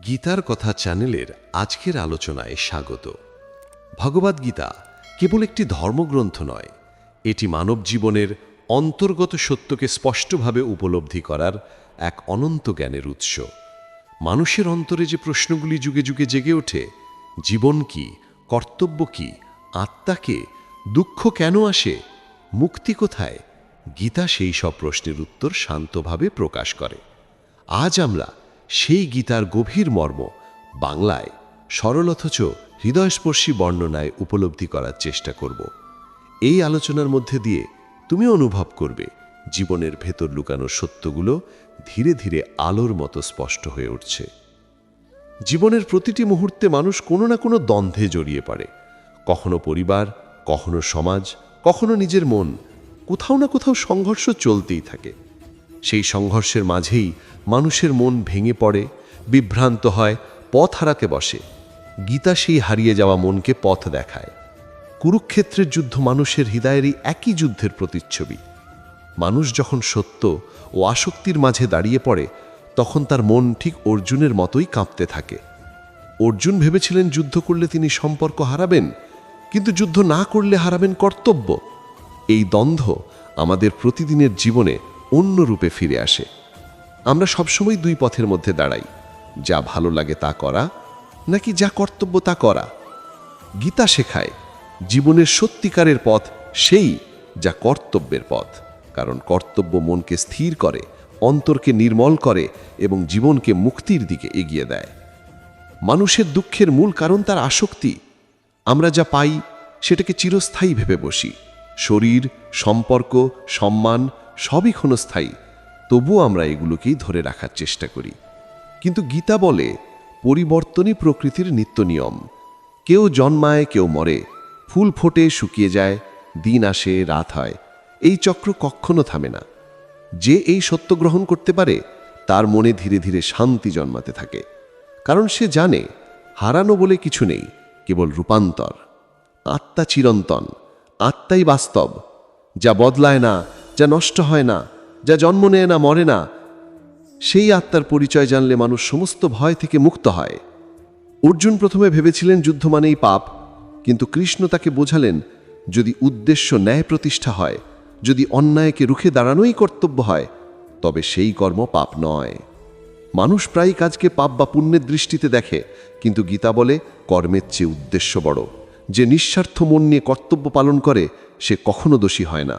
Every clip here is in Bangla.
গীতার কথা চ্যানেলের আজকের আলোচনায় স্বাগত। ভগবদ্গীতা কেবল একটি ধর্মগ্রন্থ নয়, এটি মানব জীবনের অন্তর্গত সত্যকে স্পষ্টভাবে উপলব্ধি করার এক অনন্ত জ্ঞানের উৎস। মানুষের অন্তরে যে প্রশ্নগুলি যুগে যুগে জেগে ওঠে, জীবন কি, কর্তব্য কি, আত্মা কে, দুঃখ কেন আসে, মুক্তি কোথায়, গীতা সেই সব প্রশ্নের উত্তর শান্তভাবে প্রকাশ করে। আজ আমরা সেই গীতার গভীর মর্ম বাংলায় সরল অথচ হৃদয়স্পর্শী বর্ণনায় উপলব্ধি করার চেষ্টা করব। এই আলোচনার মধ্যে দিয়ে তুমি অনুভব করবে জীবনের ভেতর লুকানো সত্যগুলো ধীরে ধীরে আলোর মতো স্পষ্ট হয়ে উঠছে। জীবনের প্রতিটি মুহূর্তে মানুষ কোনো না কোনো দ্বন্দ্বে জড়িয়ে পড়ে, কখনো পরিবার, কখনো সমাজ, কখনো নিজের মন। কোথাও না কোথাও সংঘর্ষ চলতেই থাকে। সেই সংঘর্ষের মাঝেই মানুষের মন ভেঙে পড়ে, বিভ্রান্ত হয়, পথ হারাতে বসে। গীতা সেই হারিয়ে যাওয়া মনকে পথ দেখায়। কুরুক্ষেত্রের যুদ্ধ মানুষের হৃদয়েরই একই যুদ্ধের প্রতিচ্ছবি। মানুষ যখন সত্য ও আসক্তির মাঝে দাঁড়িয়ে পড়ে, তখন তার মন ঠিক অর্জুনের মতোই কাঁপতে থাকে। অর্জুন ভেবেছিলেন যুদ্ধ করলে তিনি সম্পর্ক হারাবেন, কিন্তু যুদ্ধ না করলে হারাবেন কর্তব্য। এই দ্বন্দ্ব আমাদের প্রতিদিনের জীবনে অন্য রূপে ফিরে আসে। আমরা সবসময় দুই পথের মধ্যে দাঁড়াই, যা ভালো লাগে তা করা, নাকি যা কর্তব্য তা করা। গীতা শেখায় জীবনের সত্যিকারের পথ সেই যা কর্তব্যের পথ, কারণ কর্তব্য মনকে স্থির করে, অন্তরকে নির্মল করে এবং জীবনকে মুক্তির দিকে এগিয়ে দেয়। মানুষের দুঃখের মূল কারণ তার আসক্তি। আমরা যা পাই সেটাকে চিরস্থায়ী ভেবে বসি। শরীর, সম্পর্ক, সম্মান সবই ক্ষণস্থায়ী, তবুও আমরা এগুলোকেই ধরে রাখার চেষ্টা করি। কিন্তু গীতা বলে পরিবর্তনই প্রকৃতির নিত্য নিয়ম। কেউ জন্মায়, কেউ মরে, ফুল ফোটে, শুকিয়ে যায়, দিন আসে, রাত হয়। এই চক্র কখনো থামে না। যে এই সত্য গ্রহণ করতে পারে, তার মনে ধীরে ধীরে শান্তি জন্মাতে থাকে, কারণ সে জানে হারানো বলে কিছু নেই, কেবল রূপান্তর। আত্মা চিরন্তন, আত্মাই বাস্তব, যা বদলায় না, যা নষ্ট হয় না, যা জন্ম নেয় না, মরে না। সেই আত্মার পরিচয় জানলে মানুষ সমস্ত ভয় থেকে মুক্ত হয়। অর্জুন প্রথমে ভেবেছিলেন যুদ্ধ মানেই পাপ, কিন্তু কৃষ্ণ তাকে বোঝালেন যদি উদ্দেশ্য ন্যায় প্রতিষ্ঠা হয়, যদি অন্যায়কে রুখে দাঁড়ানোই কর্তব্য হয়, তবে সেই কর্ম পাপ নয়। মানুষ প্রায় কাজকে পাপ বা পুণ্যের দৃষ্টিতে দেখে, কিন্তু গীতা বলে কর্মের চেয়ে উদ্দেশ্য বড়। যে নিঃস্বার্থ মন নিয়ে কর্তব্য পালন করে, সে কখনো দোষী হয় না।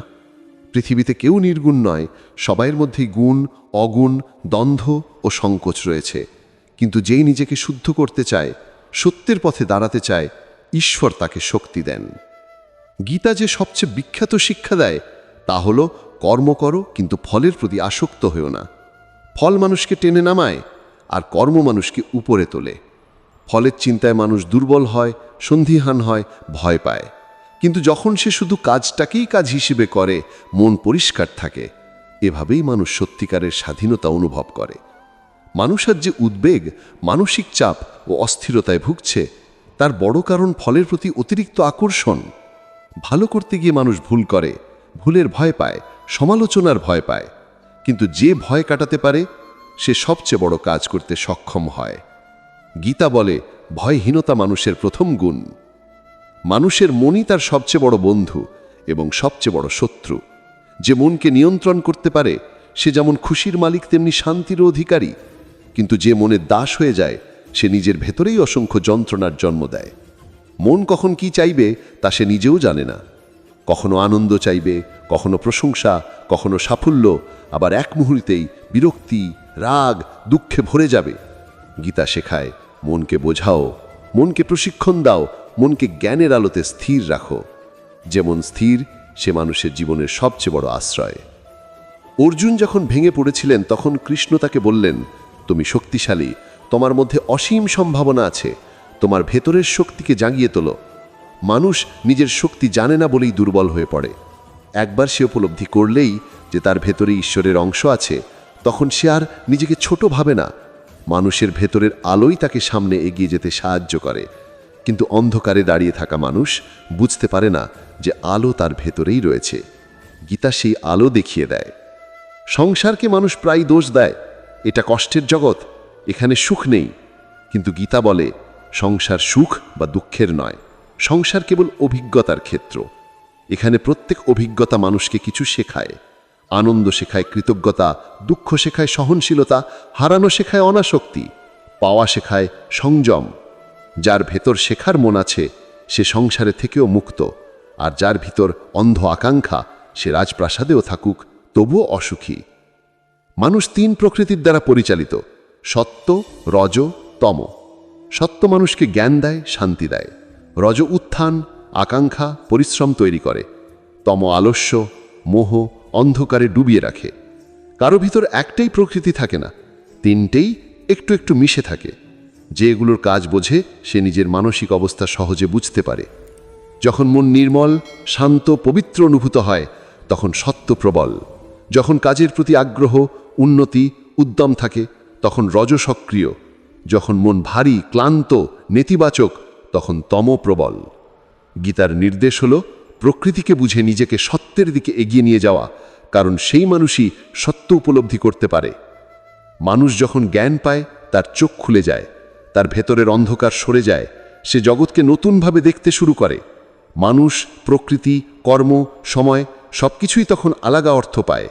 পৃথিবীতে কেউ নির্গুণ নয়, সবাইয়ের মধ্যেই গুণ, অগুণ, দ্বন্দ্ব ও সংকোচ রয়েছে। কিন্তু যেই নিজেকে শুদ্ধ করতে চায়, সত্যের পথে দাঁড়াতে চায়, ঈশ্বর তাকে শক্তি দেন। গীতা যে সবচেয়ে বিখ্যাত শিক্ষা দেয় তা হলো কর্ম করো, কিন্তু ফলের প্রতি আসক্ত হয়েও না। ফল মানুষকে টেনে নামায়, আর কর্ম মানুষকে উপরে তোলে। ফলের চিন্তায় মানুষ দুর্বল হয়, সন্দিহান হয়, ভয় পায়। কিন্তু যখন সে শুধু কাজটাকেই কাজ হিসেবে করে, মন পরিষ্কার থাকে। এভাবেই মানুষ সত্যিকারের স্বাধীনতা অনুভব করে। মানুষের যে উদ্বেগ, মানসিক চাপ ও অস্থিরতায় ভুগছে, তার বড় কারণ ফলের প্রতি অতিরিক্ত আকর্ষণ। ভালো করতে গিয়ে মানুষ ভুল করে, ভুলের ভয় পায়, সমালোচনার ভয় পায়। কিন্তু যে ভয় কাটাতে পারে, সে সবচেয়ে বড় কাজ করতে সক্ষম হয়। গীতা বলে ভয়হীনতা মানুষের প্রথম গুণ। মানুষের মনই তার সবচেয়ে বড় বন্ধু এবং সবচেয়ে বড় শত্রু। যে মনকে নিয়ন্ত্রণ করতে পারে, সে যেমন খুশির মালিক তেমনি শান্তির অধিকারী। কিন্তু যে মনের দাস হয়ে যায়, সে নিজের ভেতরেই অসংখ্য যন্ত্রণার জন্ম দেয়। মন কখন কি চাইবে তা সে নিজেও জানে না। কখনো আনন্দ চাইবে, কখনো প্রশংসা, কখনো সাফল্য, আবার এক মুহূর্তেই বিরক্তি, রাগ, দুঃখে ভরে যাবে। গীতা শেখায় মনকে বোঝাও, মনকে প্রশিক্ষণ দাও, মনকে জ্ঞানের আলোতে স্থির রাখো। যেমন স্থির, সে মানুষের জীবনের সবচেয়ে বড় আশ্রয়। অর্জুন যখন ভেঙে পড়েছিলেন, তখন কৃষ্ণ তাকে বললেন, তুমি শক্তিশালী, তোমার মধ্যে অসীম সম্ভাবনা আছে, তোমার ভেতরের শক্তিকে জাগিয়ে তোলো। মানুষ নিজের শক্তি জানে না বলেই দুর্বল হয়ে পড়ে। একবার সে উপলব্ধি করলেই যে তার ভেতরে ঈশ্বরের অংশ আছে, তখন সে আর নিজেকে ছোট ভাবে না। মানুষের ভেতরের আলোই তাকে সামনে এগিয়ে যেতে সাহায্য করে। কিন্তু অন্ধকারে দাঁড়িয়ে থাকা মানুষ বুঝতে পারে না যে আলো তার ভেতরেই রয়েছে। গীতা সেই আলো দেখিয়ে দেয়। সংসারকে মানুষ প্রায় দোষ দেয়, এটা কষ্টের জগৎ, এখানে সুখ নেই। কিন্তু গীতা বলে সংসার সুখ বা দুঃখের নয়, সংসার কেবল অভিজ্ঞতার ক্ষেত্র। এখানে প্রত্যেক অভিজ্ঞতা মানুষকে কিছু শেখায়। আনন্দ শেখায় কৃতজ্ঞতা, দুঃখ শেখায় সহনশীলতা, হারানো শেখায় অনাসক্তি, পাওয়া শেখায় সংযম। যার ভেতর শেখার মন আছে সে সংসারে থেকেও মুক্ত, আর যার ভিতর অন্ধ আকাঙ্ক্ষা সে রাজপ্রাসাদেও থাকুক তবুও অসুখী। মানুষ তিন প্রকৃতির দ্বারা পরিচালিত: সত্য, রজ, তম। সত্য মানুষকে জ্ঞান দেয়, শান্তি দেয়। রজ উত্থান, আকাঙ্ক্ষা, পরিশ্রম তৈরি করে। তম আলস্য, মোহ, অন্ধকারে ডুবিয়ে রাখে। কারো ভিতর একটাই প্রকৃতি থাকে না, তিনটেই একটু একটু মিশে থাকে। যে এগুলোর কাজ বোঝে সে নিজের মানসিক অবস্থা সহজে বুঝতে পারে। যখন মন নির্মল, শান্ত, পবিত্র অনুভূত হয় তখন সত্য প্রবল। যখন কাজের প্রতি আগ্রহ, উন্নতি, উদ্যম থাকে তখন রজ সক্রিয়। যখন মন ভারী, ক্লান্ত, নেতিবাচক তখন তম প্রবল। গীতার নির্দেশ হল প্রকৃতিকে বুঝে নিজেকে সত্যের দিকে এগিয়ে নিয়ে যাওয়া, কারণ সেই মানুষই সত্য উপলব্ধি করতে পারে। মানুষ যখন জ্ঞান পায় তার চোখ খুলে যায়, তার ভেতরের অন্ধকার সরে যায়, সে জগৎকে নতুনভাবে দেখতে শুরু করে। মানুষ, প্রকৃতি, কর্ম, সময় সবকিছুই তখন আলাদা অর্থ পায়।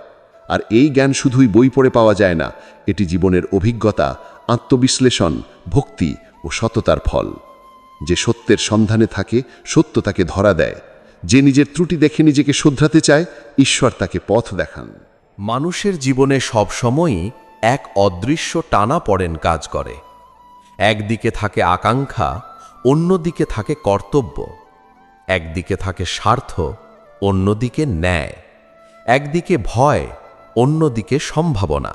আর এই জ্ঞান শুধুই বই পড়ে পাওয়া যায় না, এটি জীবনের অভিজ্ঞতা, আত্মবিশ্লেষণ, ভক্তি ও সততার ফল। যে সত্যের সন্ধানে থাকে সত্য তাকে ধরা দেয়। যে নিজের ত্রুটি দেখে নিজেকে শুধরাতে চায় ঈশ্বর তাকে পথ দেখান। মানুষের জীবনে সবসময়ই এক অদৃশ্য টানাপড়েন কাজ করে। একদিকে থাকে আকাঙ্ক্ষা, অন্যদিকে থাকে কর্তব্য। একদিকে থাকে স্বার্থ, অন্যদিকে ন্যায়। একদিকে ভয়, অন্যদিকে সম্ভাবনা।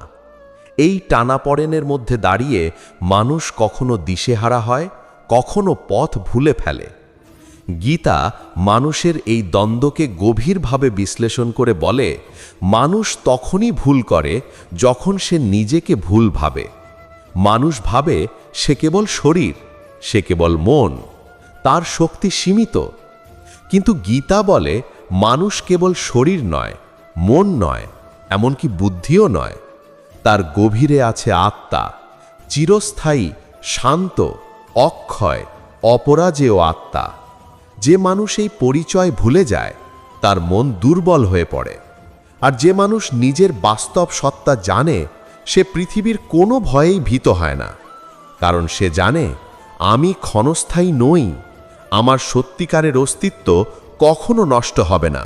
এই টানাপড়েনের মধ্যে দাঁড়িয়ে মানুষ কখনো দিশেহারা হয়, কখনো পথ ভুলে ফেলে। গীতা মানুষের এই দ্বন্দ্বকে গভীরভাবে বিশ্লেষণ করে বলে, মানুষ তখনই ভুল করে যখন সে নিজেকে ভুল ভাবে। মানুষ ভাবে সে কেবল শরীর, সে কেবল মন, তার শক্তি সীমিত। কিন্তু গীতা বলে মানুষ কেবল শরীর নয়, মন নয়, এমনকি বুদ্ধিও নয়। তার গভীরে আছে আত্মা, চিরস্থায়ী, শান্ত, অক্ষয়, অপরাজেয় আত্মা। যে মানুষ এই পরিচয় ভুলে যায় তার মন দুর্বল হয়ে পড়ে। আর যে মানুষ নিজের বাস্তব সত্তা জানে সে পৃথিবীর কোনো ভয়েই ভীত হয় না, কারণ সে জানে আমি ক্ষণস্থায়ী নই, আমার সত্যিকারের অস্তিত্ব কখনো নষ্ট হবে না।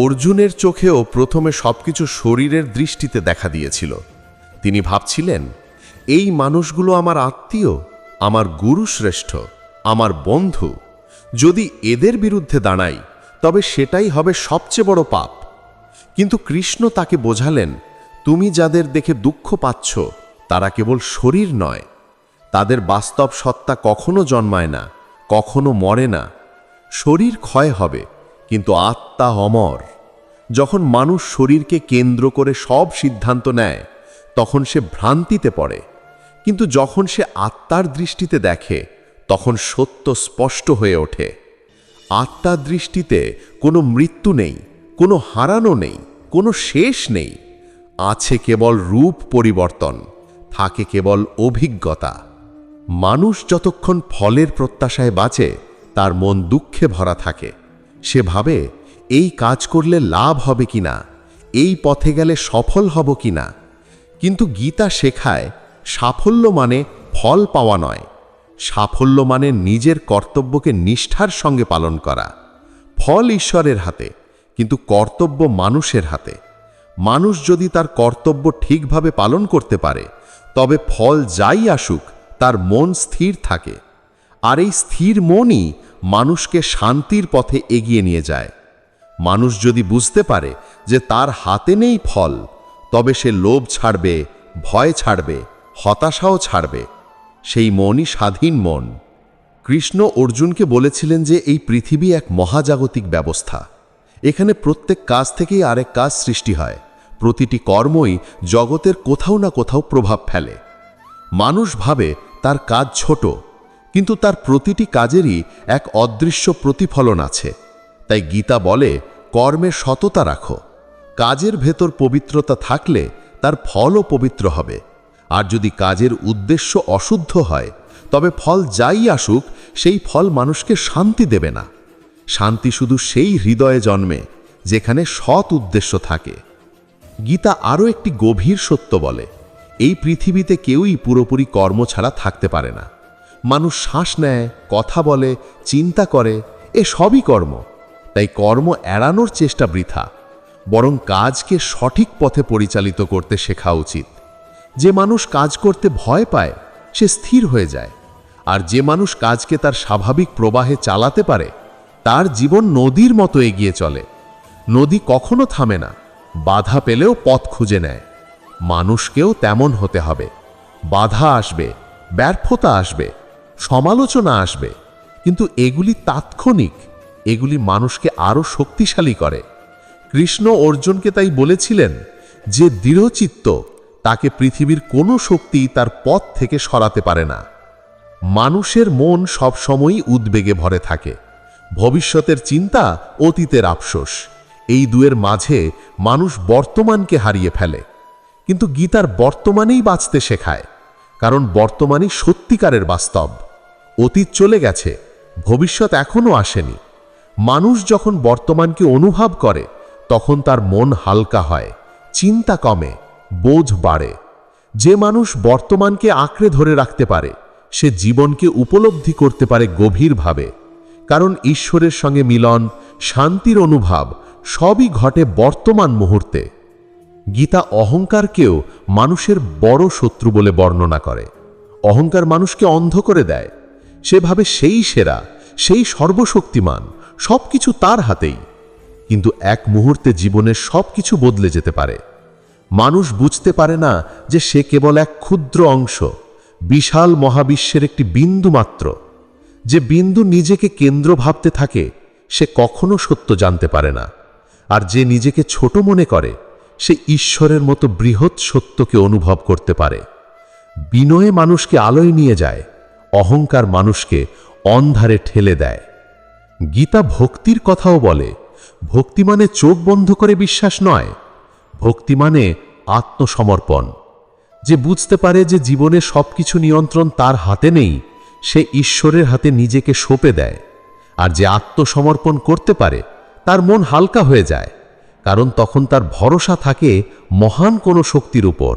অর্জুনের চোখেও প্রথমে সবকিছু শরীরের দৃষ্টিতে দেখা দিয়েছিল। তিনি ভাবছিলেন, এই মানুষগুলো আমার আত্মীয়, আমার গুরুশ্রেষ্ঠ, আমার বন্ধু। যদি এদের বিরুদ্ধে দাঁড়াই তবে সেটাই হবে সবচেয়ে বড় পাপ। কিন্তু কৃষ্ণ তাকে বোঝালেন, তুমি যাদের দেখে দুঃখ পাচ্ছ তারা কেবল শরীর নয়, তাদের বাস্তব সত্তা কখনো জন্মায় না, কখনো মরে না। শরীর ক্ষয় হবে কিন্তু আত্মা অমর। যখন মানুষ শরীরকে কেন্দ্র করে সব সিদ্ধান্ত নেয় তখন সে ভ্রান্তিতে পড়ে, কিন্তু যখন সে আত্মার দৃষ্টিতে দেখে তখন সত্য স্পষ্ট হয়ে ওঠে। আত্মার দৃষ্টিতে কোনো মৃত্যু নেই, কোনো হারানো নেই, কোনো শেষ নেই। আছে কেবল রূপ পরিবর্তন, থাকে কেবল অভিজ্ঞতা। মানুষ যতক্ষণ ফলের প্রত্যাশায় বাঁচে তার মন দুঃখে ভরা থাকে। সে ভাবে এই কাজ করলে লাভ হবে কিনা, এই পথে গেলে সফল হব কিনা। কিন্তু গীতা শেখায় সাফল্য মানে ফল পাওয়া নয়, সাফল্য মানে নিজের কর্তব্যকে নিষ্ঠার সঙ্গে পালন করা। ফল ঈশ্বরের হাতে, কিন্তু কর্তব্য মানুষের হাতে। মানুষ যদি তার কর্তব্য ঠিকভাবে পালন করতে পারে তবে ফল যাই আসুক তার মন স্থির থাকে। আর এই স্থির মনই মানুষকে শান্তির পথে এগিয়ে নিয়ে যায়। মানুষ যদি বুঝতে পারে যে তার হাতে নেই ফল, তবে সে লোভ ছাড়বে, ভয় ছাড়বে, হতাশাও ছাড়বে। সেই মনই স্বাধীন মন। কৃষ্ণ অর্জুনকে বলেছিলেন যে এই পৃথিবী এক মহাজাগতিক ব্যবস্থা। এখানে প্রত্যেক কাজ থেকেই আরেক কাজ সৃষ্টি হয়। প্রতিটি কর্মই জগতের কোথাও না কোথাও প্রভাব ফেলে। মানুষ ভাবে তার কাজ ছোট, কিন্তু তার প্রতিটি কাজেরই এক অদৃশ্য প্রতিফলন আছে। তাই গীতা বলে, কর্মে সততা রাখো। কাজের ভেতর পবিত্রতা থাকলে তার ফলও পবিত্র হবে। আর যদি কাজের উদ্দেশ্য অশুদ্ধ হয় তবে ফল যাই আসুক সেই ফল মানুষকে শান্তি দেবে না। শান্তি শুধু সেই হৃদয়ে জন্মে যেখানে সৎ উদ্দেশ্য থাকে। গীতা আরও একটি গভীর সত্য বলে, এই পৃথিবীতে কেউই পুরোপুরি কর্ম ছাড়া থাকতে পারে না। মানুষ শ্বাস নেয়, কথা বলে, চিন্তা করে, এ সবই কর্ম। তাই কর্ম এড়ানোর চেষ্টা বৃথা, বরং কাজকে সঠিক পথে পরিচালিত করতে শেখা উচিত। যে মানুষ কাজ করতে ভয় পায় সে স্থির হয়ে যায়, আর যে মানুষ কাজকে তার স্বাভাবিক প্রবাহে চালাতে পারে তার জীবন নদীর মতো এগিয়ে চলে। নদী কখনো থামে না, বাধা পেলেও পথ খুঁজে নেয়। মানুষকেও তেমন হতে হবে। বাধা আসবে, ব্যর্থতা আসবে, সমালোচনা আসবে, কিন্তু এগুলি তাৎক্ষণিক, এগুলি মানুষকে আরও শক্তিশালী করে। কৃষ্ণ অর্জুনকে তাই বলেছিলেন যে দৃঢ়চিত্ত তাকে পৃথিবীর কোনো শক্তি তার পথ থেকে সরাতে পারে না। মানুষের মন সবসময়ই উদ্বেগে ভরে থাকে, ভবিষ্যতের চিন্তা, অতীতের আফসোস। এই দুয়ের মাঝে মানুষ বর্তমানকে হারিয়ে ফেলে। কিন্তু গীতার বর্তমানেই বাঁচতে শেখায়, কারণ বর্তমানই সত্যিকারের বাস্তব। অতীত চলে গেছে, ভবিষ্যৎ এখনও আসেনি। মানুষ যখন বর্তমানকে অনুভব করে তখন তার মন হালকা হয়, চিন্তা কমে, বোঝ বাড়ে। যে মানুষ বর্তমানকে আঁকড়ে ধরে রাখতে পারে সে জীবনকে উপলব্ধি করতে পারে গভীরভাবে, কারণ ঈশ্বরের সঙ্গে মিলন, শান্তির অনুভব সবই ঘটে বর্তমান মুহূর্তে। গীতা অহংকারকেও মানুষের বড় শত্রু বলে বর্ণনা করে। অহংকার মানুষকে অন্ধ করে দেয়। সে ভাবে সেই সেরা, সেই সর্বশক্তিমান, সবকিছু তার হাতেই। কিন্তু এক মুহূর্তে জীবনের সবকিছু বদলে যেতে পারে। মানুষ বুঝতে পারে না যে সে কেবল এক ক্ষুদ্র অংশ, বিশাল মহাবিশ্বের একটি বিন্দু মাত্র। যে বিন্দু নিজেকে কেন্দ্র ভাবতে থাকে সে কখনো সত্য জানতে পারে না। আর যে নিজেকে ছোট মনে করে সে ঈশ্বরের মতো বৃহৎ সত্যকে অনুভব করতে পারে। বিনয়ে মানুষকে আলোয় নিয়ে যায়, অহংকার মানুষকে অন্ধারে ঠেলে দেয়। গীতা ভক্তির কথাও বলে, ভক্তি মানে চোখ বন্ধ করে বিশ্বাস নয়, ভক্তি মানে আত্মসমর্পণ। যে বুঝতে পারে যে জীবনে সবকিছু নিয়ন্ত্রণ তার হাতে নেই, সে ঈশ্বরের হাতে নিজেকে সঁপে দেয়। আর যে আত্মসমর্পণ করতে পারে তার মন হালকা হয়ে যায়, কারণ তখন তার ভরসা থাকে মহান কোনো শক্তির উপর,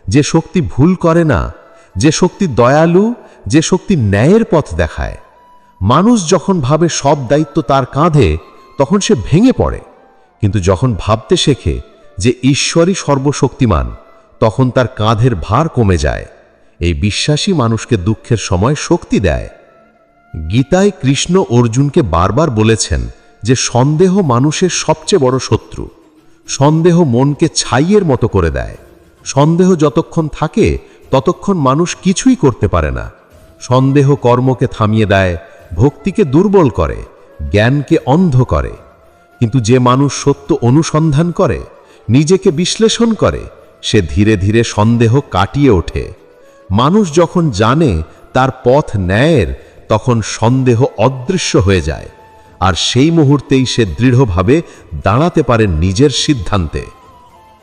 যে শক্তি ভুল করে না, যে শক্তি দয়ালু, যে শক্তি ন্যায়ের পথ দেখায়। মানুষ যখন ভাবে সব দায়িত্ব তার কাঁধে তখন সে ভেঙে পড়ে, কিন্তু যখন ভাবতে শেখে যে ঈশ্বরই সর্বশক্তিমান তখন তার কাঁধের ভার কমে যায়। এই বিশ্বাসই মানুষকে দুঃখের সময় শক্তি দেয়। গীতায় কৃষ্ণ অর্জুনকে বারবার বলেছেন যে সন্দেহ মানুষের সবচেয়ে বড় শত্রু। সন্দেহ মনকে ছাইয়ের মতো করে দেয়। সন্দেহ যতক্ষণ থাকে ততক্ষণ মানুষ কিছুই করতে পারে না। সন্দেহ কর্মকে থামিয়ে দেয়, ভক্তিকে দুর্বল করে, জ্ঞানকে অন্ধ করে। কিন্তু যে মানুষ সত্য অনুসন্ধান করে, নিজেকে বিশ্লেষণ করে, সে ধীরে ধীরে সন্দেহ কাটিয়ে ওঠে। মানুষ যখন জানে তার পথ ন্যায়ের তখন সন্দেহ অদৃশ্য হয়ে যায়, আর সেই মুহূর্তেই সে দৃঢ়ভাবে দাঁড়াতে পারে নিজের সিদ্ধান্তে।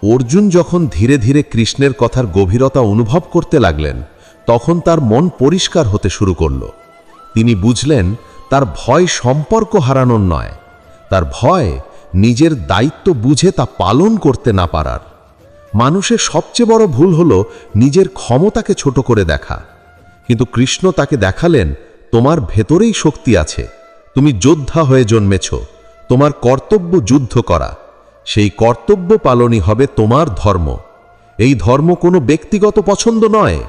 অর্জুন যখন ধীরে ধীরে কৃষ্ণের কথার গভীরতা অনুভব করতে লাগলেন তখন তার মন পরিষ্কার হতে শুরু করল। তিনি বুঝলেন তার ভয় সম্পর্ক হারানোর নয়, তার ভয় নিজের দায়িত্ব বুঝে তা পালন করতে না পারার। মানুষের সবচেয়ে বড় ভুল হলো নিজের ক্ষমতাকে ছোট করে দেখা। কিন্তু কৃষ্ণ তাকে দেখালেন, তোমার ভেতরেই শক্তি আছে, তুমি যোদ্ধা হয়ে জন্মেছ, তোমার কর্তব্য যুদ্ধ করা। সেই কর্তব্য পালনই হবে তোমার ধর্ম। এই ধর্ম কোনো ব্যক্তিগত পছন্দ নয়,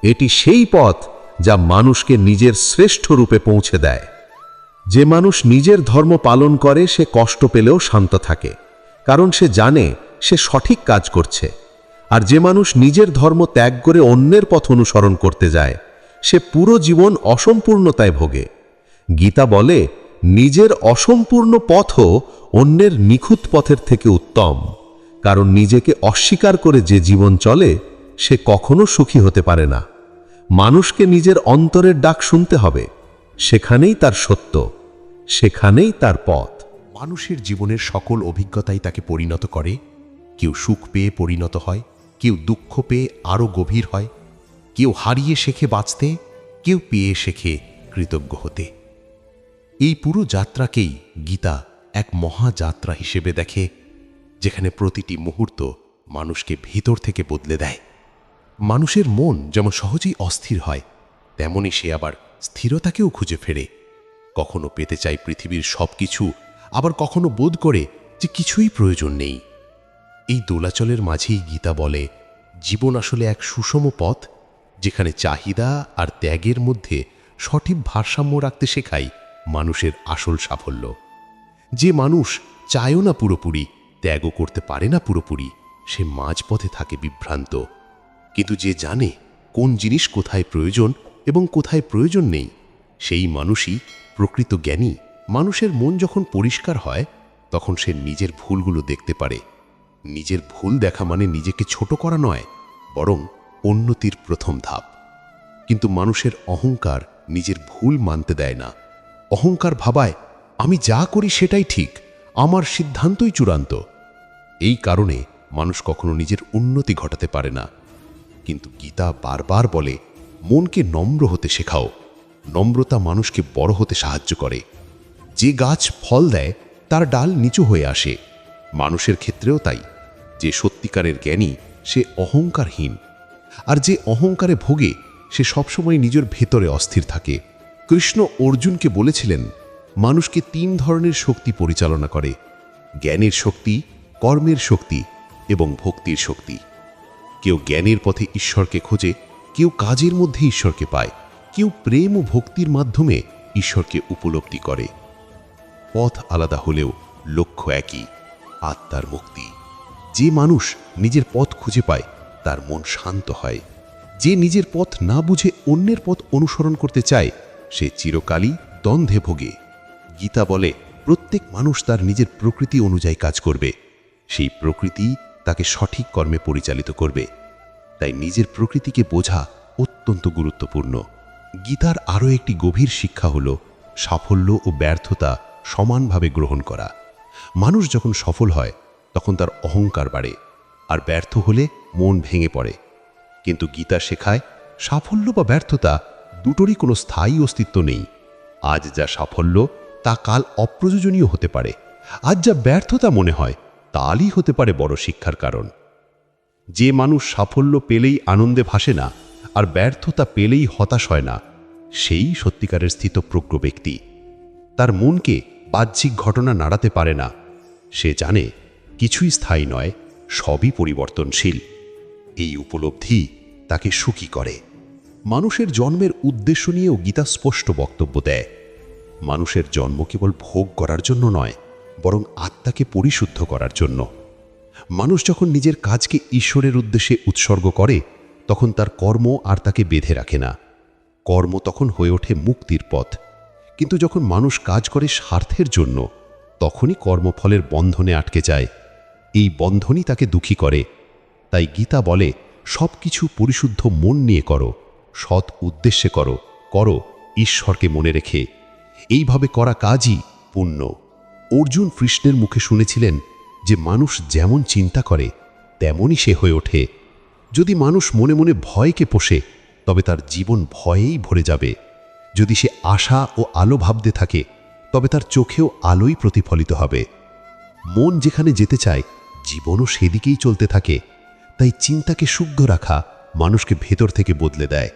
এটি সেই পথ যা মানুষকে নিজের শ্রেষ্ঠ রূপে পৌঁছে দেয়। যে মানুষ নিজের ধর্ম পালন করে সে কষ্ট পেলেও শান্ত থাকে, কারণ সে জানে সে সঠিক কাজ করছে। আর যে মানুষ নিজের ধর্ম ত্যাগ করে অন্যের পথ অনুসরণ করতে যায় সে পুরো জীবন অসম্পূর্ণতায় ভোগে। গীতা বলে, নিজের অসম্পূর্ণ পথও অন্যের নিখুঁত পথের থেকে উত্তম, কারণ নিজেকে অস্বীকার করে যে জীবন চলে সে কখনো সুখী হতে পারে না। মানুষকে নিজের অন্তরের ডাক শুনতে হবে, সেখানেই তার সত্য, সেখানেই তার পথ। মানুষের জীবনের সকল অভিজ্ঞতাই তাকে পরিণত করে। কেউ সুখ পেয়ে পরিণত হয়, কেউ দুঃখ পেয়ে আরও গভীর হয়, কেউ হারিয়ে শেখে বাঁচতে, কেউ পেয়ে শেখে কৃতজ্ঞ হতে। এই পুরো যাত্রাকেই গীতা এক মহাযাত্রা হিসেবে দেখে, যেখানে প্রতিটি মুহূর্ত মানুষকে ভিতর থেকে বদলে দেয়। মানুষের মন যেমন সহজেই অস্থির হয়, তেমনি সে আবার স্থিরতাকেও খুঁজে ফেরে। কখনো পেতে চায় পৃথিবীর সব কিছু, আবার কখনো বোধ করে যে কিছুই প্রয়োজন নেই। এই দোলাচলের মাঝেই গীতা বলে, জীবন আসলে এক সুষম পথ, যেখানে চাহিদা আর ত্যাগের মধ্যে সঠিক ভারসাম্য রাখতে শেখায় মানুষের আসল সাফল্য। যে মানুষ চায়ও না পুরোপুরি, ত্যাগও করতে পারে না পুরোপুরি, সে মাঝপথে থাকে বিভ্রান্ত। কিন্তু যে জানে কোন জিনিস কোথায় প্রয়োজন এবং কোথায় প্রয়োজন নেই, সেই মানুষই প্রকৃত জ্ঞানী। মানুষের মন যখন পরিষ্কার হয়, তখন সে নিজের ভুলগুলো দেখতে পারে। নিজের ভুল দেখা মানে নিজেকে ছোট করা নয়, বরং উন্নতির প্রথম ধাপ। কিন্তু মানুষের অহংকার নিজের ভুল মানতে দেয় না। অহংকার ভাবায় আমি যা করি সেটাই ঠিক, আমার সিদ্ধান্তই চূড়ান্ত। এই কারণে মানুষ কখনো নিজের উন্নতি ঘটাতে পারে না। কিন্তু গীতা বারবার বলে, মনকে নম্র হতে শেখাও। নম্রতা মানুষকে বড় হতে সাহায্য করে। যে গাছ ফল দেয় তার ডাল নিচু হয়ে আসে। মানুষের ক্ষেত্রেও তাই। যে সত্যিকারের জ্ঞানী সে অহংকারহীন, আর যে অহংকারে ভোগে সে সবসময় নিজের ভেতরে অস্থির থাকে। কৃষ্ণ অর্জুনকে বলেছিলেন, মানুষকে 3 ধরনের শক্তি পরিচালনা করে: জ্ঞানের শক্তি, কর্মের শক্তি এবং ভক্তির শক্তি। কেউ জ্ঞানের পথে ঈশ্বরকে খোঁজে, কেউ কাজের মধ্যে ঈশ্বরকে পায়, কেউ প্রেম ও ভক্তির মাধ্যমে ঈশ্বরকে উপলব্ধি করে। পথ আলাদা হলেও লক্ষ্য একই, আত্মার মুক্তি। যে মানুষ নিজের পথ খুঁজে পায় তার মন শান্ত হয়। যে নিজের পথ না বুঝে অন্যের পথ অনুসরণ করতে চায়, সে চিরকালই দ্বন্দ্বে ভোগে। গীতা বলে, প্রত্যেক মানুষ তার নিজের প্রকৃতি অনুযায়ী কাজ করবে। সেই প্রকৃতি তাকে সঠিক কর্মে পরিচালিত করবে। তাই নিজের প্রকৃতিকে বোঝা অত্যন্ত গুরুত্বপূর্ণ। গীতার আরও একটি গভীর শিক্ষা হল সাফল্য ও ব্যর্থতা সমানভাবে গ্রহণ করা। মানুষ যখন সফল হয় তখন তার অহংকার বাড়ে, আর ব্যর্থ হলে মন ভেঙে পড়ে। কিন্তু গীতা শেখায়, সাফল্য বা ব্যর্থতা দুটোরই কোনো স্থায়ী অস্তিত্ব নেই। আজ যা সাফল্য তা কাল অপ্রয়োজনীয় হতে পারে। আজ যা ব্যর্থতা মনে হয় তালই হতে পারে বড় শিক্ষার কারণ। যে মানুষ সাফল্য পেলেই আনন্দে ভাসে না, আর ব্যর্থতা পেলেই হতাশ হয় না, সেই সত্যিকারের স্থিতপ্রজ্ঞ ব্যক্তি। তার মনকে বাহ্যিক ঘটনা নাড়াতে পারে না। সে জানে কিছুই স্থায়ী নয়, সবই পরিবর্তনশীল। এই উপলব্ধি তাকে সুখী করে। মানুষের জন্মের উদ্দেশ্য নিয়েও গীতা স্পষ্ট বক্তব্য দেয়। মানুষের জন্ম কেবল ভোগ করার জন্য নয়, বরং আত্মাকে পরিশুদ্ধ করার জন্য। মানুষ যখন নিজের কাজকে ঈশ্বরের উদ্দেশ্যে উৎসর্গ করে, তখন তার কর্ম আর তাকে বেঁধে রাখে না। কর্ম তখন হয়ে ওঠে মুক্তির পথ। কিন্তু যখন মানুষ কাজ করে স্বার্থের জন্য, তখনই কর্মফলের বন্ধনে আটকে যায়। এই বন্ধনই তাকে দুঃখী করে। তাই গীতা বলে, সব কিছু পরিশুদ্ধ মন নিয়ে করো, সৎ উদ্দেশ্যে করো, করো ঈশ্বরকে মনে রেখে। এইভাবে করা কাজই পুণ্য। অর্জুন কৃষ্ণের মুখে শুনেছিলেন যে মানুষ যেমন চিন্তা করে তেমনই সে হয়ে ওঠে। যদি মানুষ মনে মনে ভয়কে পোষে, তবে তার জীবন ভয়েই ভরে যাবে। যদি সে আশা ও আলো ভাবতে থাকে, তবে তার চোখেও আলোই প্রতিফলিত হবে। মন যেখানে যেতে চায়, জীবনও সেদিকেই চলতে থাকে। তাই চিন্তাকে শুদ্ধ রাখা মানুষকে ভেতর থেকে বদলে দেয়।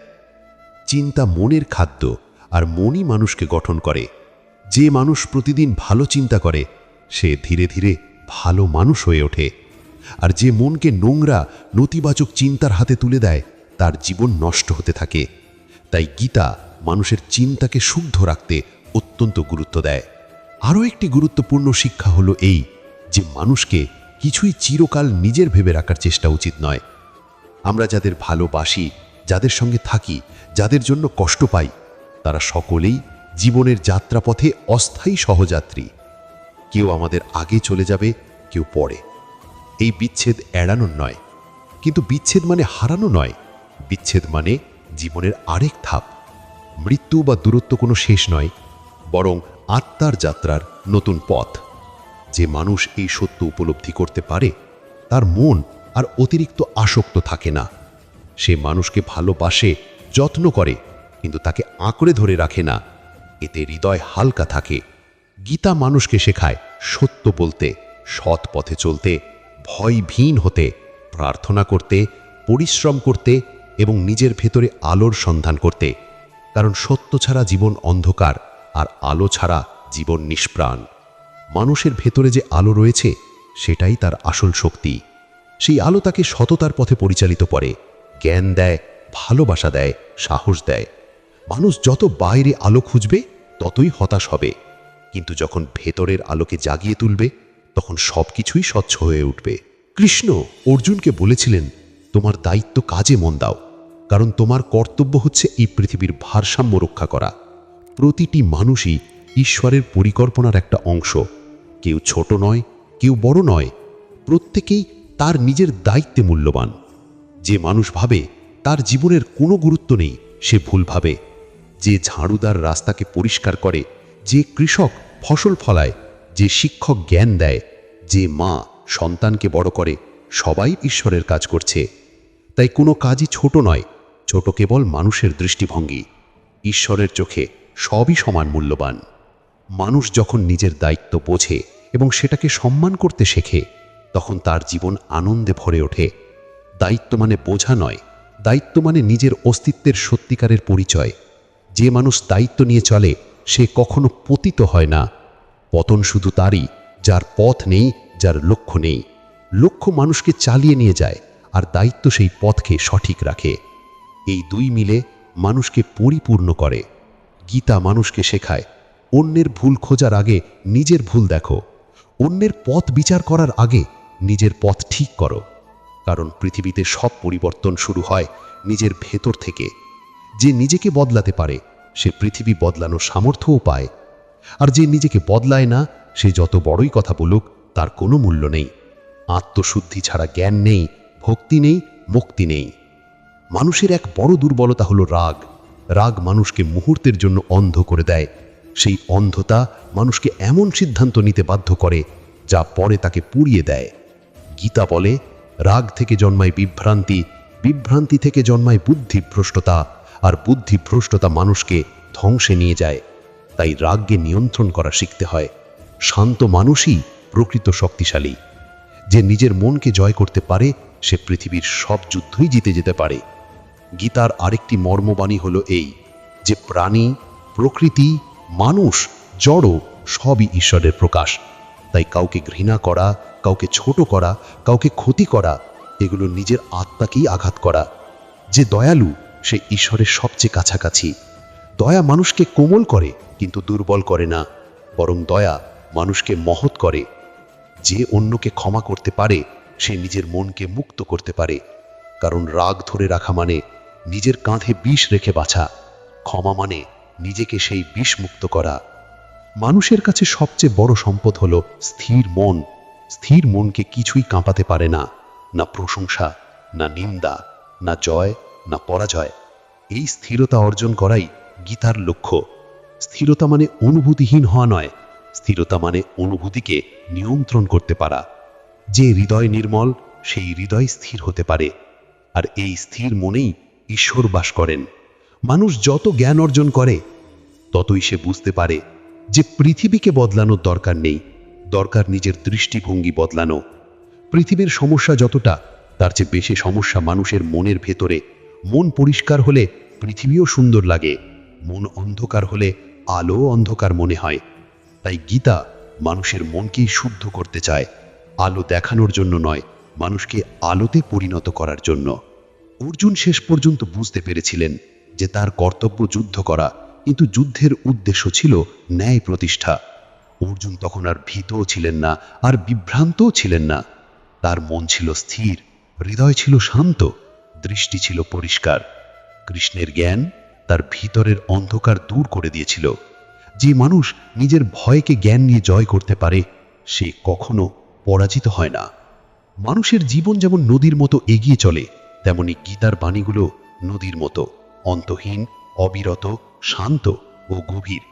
চিন্তা মনের খাদ্য, আর মনই মানুষকে গঠন করে। যে মানুষ প্রতিদিন ভালো চিন্তা করে, সে ধীরে ধীরে ভালো মানুষ হয়ে ওঠে। আর যে মনকে নোংরা নতিবাচক চিন্তার হাতে তুলে দেয়, তার জীবন নষ্ট হতে থাকে। তাই গীতা মানুষের চিন্তাকে শুদ্ধ রাখতে অত্যন্ত গুরুত্ব দেয়। আরও একটি গুরুত্বপূর্ণ শিক্ষা হলো এই, যে মানুষকে কিছুই চিরকাল নিজের ভেবে রাখার চেষ্টা উচিত নয়। আমরা যাদের ভালোবাসি, যাদের সঙ্গে থাকি, যাদের জন্য কষ্ট পাই, তারা সকলেই জীবনের যাত্রাপথে অস্থায়ী সহযাত্রী। কেউ আমাদের আগে চলে যাবে, কেউ পরে। এই বিচ্ছেদ এড়ানোর নয়, কিন্তু বিচ্ছেদ মানে হারানো নয়। বিচ্ছেদ মানে জীবনের আরেক ধাপ। মৃত্যু বা দূরত্ব কোনো শেষ নয়, বরং আত্মার যাত্রার নতুন পথ। যে মানুষ এই সত্য উপলব্ধি করতে পারে, তার মন আর অতিরিক্ত আসক্ত থাকে না। সে মানুষকে ভালোবাসে, যত্ন করে, কিন্তু তাকে আঁকড়ে ধরে রাখে না। এতে হৃদয় হালকা থাকে। গীতা মানুষকে শেখায় সত্য বলতে, সৎ পথে চলতে, ভয়হীন হতে, প্রার্থনা করতে, পরিশ্রম করতে এবং নিজের ভেতরে আলোর সন্ধান করতে। কারণ সত্য ছাড়া জীবন অন্ধকার, আর আলো ছাড়া জীবন নিষ্প্রাণ। মানুষের ভেতরে যে আলো রয়েছে সেটাই তার আসল শক্তি। সেই আলো তাকে সততার পথে পরিচালিত করে, জ্ঞান দেয়, ভালোবাসা দেয়, সাহস দেয়। মানুষ যত বাইরে আলো খুঁজবে ততই হতাশ হবে, কিন্তু যখন ভেতরের আলোকে জাগিয়ে তুলবে তখন সবকিছুই স্বচ্ছ হয়ে উঠবে। কৃষ্ণ অর্জুনকে বলেছিলেন, তোমার দায়িত্ব কাজে মন দাও, কারণ তোমার কর্তব্য হচ্ছে এই পৃথিবীর ভারসাম্য রক্ষা করা। প্রতিটি মানুষই ঈশ্বরের পরিকল্পনার একটা অংশ। কেউ ছোট নয়, কেউ বড় নয়, প্রত্যেকেই তার নিজের দায়িত্বে মূল্যবান। যে মানুষ ভাবে তার জীবনের কোনো গুরুত্ব নেই, সে ভুল ভাবে। যে ঝাড়ুদার রাস্তাকে পরিষ্কার করে, যে কৃষক ফসল ফলায়, যে শিক্ষক জ্ঞান দেয়, যে মা সন্তানকে বড় করে, সবাই ঈশ্বরের কাজ করছে। তাই কোনো কাজই ছোট নয়, ছোট কেবল মানুষের দৃষ্টিভঙ্গি। ঈশ্বরের চোখে সবই সমান মূল্যবান। মানুষ যখন নিজের দায়িত্ব বোঝে এবং সেটাকে সম্মান করতে শেখে, তখন তার জীবন আনন্দে ভরে ওঠে। দায়িত্ব মানে বোঝা নয়, দায়িত্ব মানে নিজের অস্তিত্বের সত্যিকারের পরিচয়। যে মানুষ দায়িত্ব নিয়ে চলে সে কখনো পতিত হয় না। পতন শুধু তারই, যার পথ নেই, যার লক্ষ্য নেই। লক্ষ্য মানুষকে চালিয়ে নিয়ে যায়, আর দায়িত্ব সেই পথকে সঠিক রাখে। এই দুই মিলে মানুষকে পরিপূর্ণ করে। গীতা মানুষকে শেখায়, অন্যের ভুল খোঁজার আগে নিজের ভুল দেখো, অন্যের পথ বিচার করার আগে নিজের পথ ঠিক করো। কারণ পৃথিবীতে সব পরিবর্তন শুরু হয় নিজের ভেতর থেকে। যে নিজেকে বদলাতে পারে সে পৃথিবী বদলানোর সামর্থ্যও পায়, আর যে নিজেকে বদলায় না সে যত বড়ই কথা বলুক তার কোনো মূল্য নেই। আত্মশুদ্ধি ছাড়া জ্ঞান নেই, ভক্তি নেই, মুক্তি নেই। মানুষের এক বড় দুর্বলতা হলো রাগ। রাগ মানুষকে মুহূর্তের জন্য অন্ধ করে দেয়। সেই অন্ধতা মানুষকে এমন সিদ্ধান্ত নিতে বাধ্য করে যা পরে তাকে পুড়িয়ে দেয়। গীতা বলে, রাগ থেকে জন্মায় বিভ্রান্তি, বিভ্রান্তি থেকে জন্মায় বুদ্ধিভ্রষ্টতা, আর বুদ্ধিভ্রষ্টতা মানুষকে ধ্বংসে নিয়ে যায়। তাই রাগকে নিয়ন্ত্রণ করা শিখতে হয়। শান্ত মানুষই প্রকৃত শক্তিশালী। যে নিজের মনকে জয় করতে পারে সে পৃথিবীর সব যুদ্ধই জিতে যেতে পারে। গীতার আরেকটি মর্মবাণী হলো এই, যে প্রাণী, প্রকৃতি, মানুষ, জড় সবই ঈশ্বরের প্রকাশ। তাই কাউকে ঘৃণা করা, কাউকে ছোট করা, কাউকে ক্ষতি করা, এগুলো নিজের আত্মাকেই আঘাত করা। যে দয়ালু সে ঈশ্বরের সবচেয়ে কাছাকাছি। দয়া মানুষকে কোমল করে কিন্তু দুর্বল করে না, বরং দয়া মানুষকে মহৎ করে। যে অন্যকে ক্ষমা করতে পারে সে নিজের মনকে মুক্ত করতে পারে। কারণ রাগ ধরে রাখা মানে নিজের কাঁধে বিষ রেখে বাছা, ক্ষমা মানে নিজেকে সেই বিষ মুক্ত করা। মানুষের কাছে সবচেয়ে বড় সম্পদ হলো স্থির মন। স্থির মনকে কিছুই কাঁপাতে পারে না, না প্রশংসা, না নিন্দা, না জয়, না পরাজয়। এই স্থিরতা অর্জন করাই গীতার লক্ষ্য। স্থিরতা মানে অনুভূতিহীন হওয়া নয়, স্থিরতা মানে অনুভূতিকে নিয়ন্ত্রণ করতে পারা। যে হৃদয় নির্মল সেই হৃদয় স্থির হতে পারে, আর এই স্থির মনেই ঈশ্বর বাস করেন। মানুষ যত জ্ঞান অর্জন করে ততই সে বুঝতে পারে যে পৃথিবীকে বদলানোর দরকার নেই, দরকার নিজের দৃষ্টিভঙ্গি বদলানো। পৃথিবীর সমস্যা যতটা, তার চেয়ে বেশি সমস্যা মানুষের মনের ভেতরে। মন পরিষ্কার হলে পৃথিবীও সুন্দর লাগে, মন অন্ধকার হলে আলো অন্ধকার মনে হয়। তাই গীতা মানুষের মনকেই শুদ্ধ করতে চায়, আলো দেখানোর জন্য নয়, মানুষকে আলোতে পরিণত করার জন্য। অর্জুন শেষ পর্যন্ত বুঝতে পেরেছিলেন যে তার কর্তব্য যুদ্ধ করা, কিন্তু যুদ্ধের উদ্দেশ্য ছিল ন্যায় প্রতিষ্ঠা। অর্জুন তখন আর ভীতও ছিলেন না, আর বিভ্রান্তও ছিলেন না। তার মন ছিল স্থির, হৃদয় ছিল শান্ত, দৃষ্টি ছিল পরিষ্কার। কৃষ্ণের জ্ঞান তার ভিতরের অন্ধকার দূর করে দিয়েছিল। যে মানুষ নিজের ভয়কে জ্ঞান নিয়ে জয় করতে পারে সে কখনো পরাজিত হয় না। মানুষের জীবন যেমন নদীর মতো এগিয়ে চলে, তেমনি গীতার বাণীগুলো নদীর মতো অন্তহীন, অবিরত, শান্ত ও গভীর।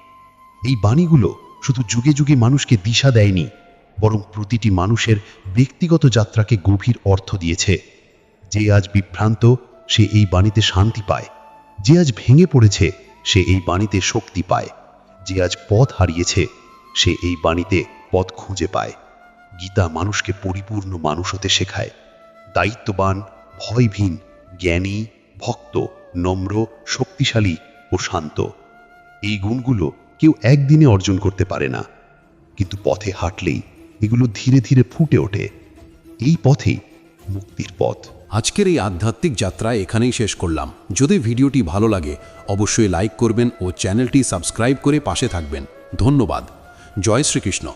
এই বাণীগুলো শুধু যুগে যুগে মানুষকে দিশা দেয়নি, বরং প্রতিটি মানুষের ব্যক্তিগত যাত্রাকে গভীর অর্থ দিয়েছে। যে আজ বিভ্রান্ত সে এই বাণীতে শান্তি পায়, যে আজ ভেঙে পড়েছে সে এই বাণীতে শক্তি পায়, যে আজ পথ হারিয়েছে সে এই বাণীতে পথ খুঁজে পায়। গীতা মানুষকে পরিপূর্ণ মানুষ হতে শেখায়, দায়িত্ববান, ভয়হীন, জ্ঞানী, ভক্ত, নম্র, শক্তিশালী ও শান্ত। এই গুণগুলো কেউ একদিনে অর্জন করতে পারে না, কিন্তু পথে হাঁটলেই এগুলো ধীরে ধীরে ফুটে ওঠে। এই পথেই মুক্তির পথ। আজকের এই আধ্যাত্মিক যাত্রা এখানেই শেষ করলাম। যদি ভিডিওটি ভালো লাগে অবশ্যই লাইক করবেন ও চ্যানেলটি সাবস্ক্রাইব করে পাশে থাকবেন। ধন্যবাদ। জয় শ্রীকৃষ্ণ।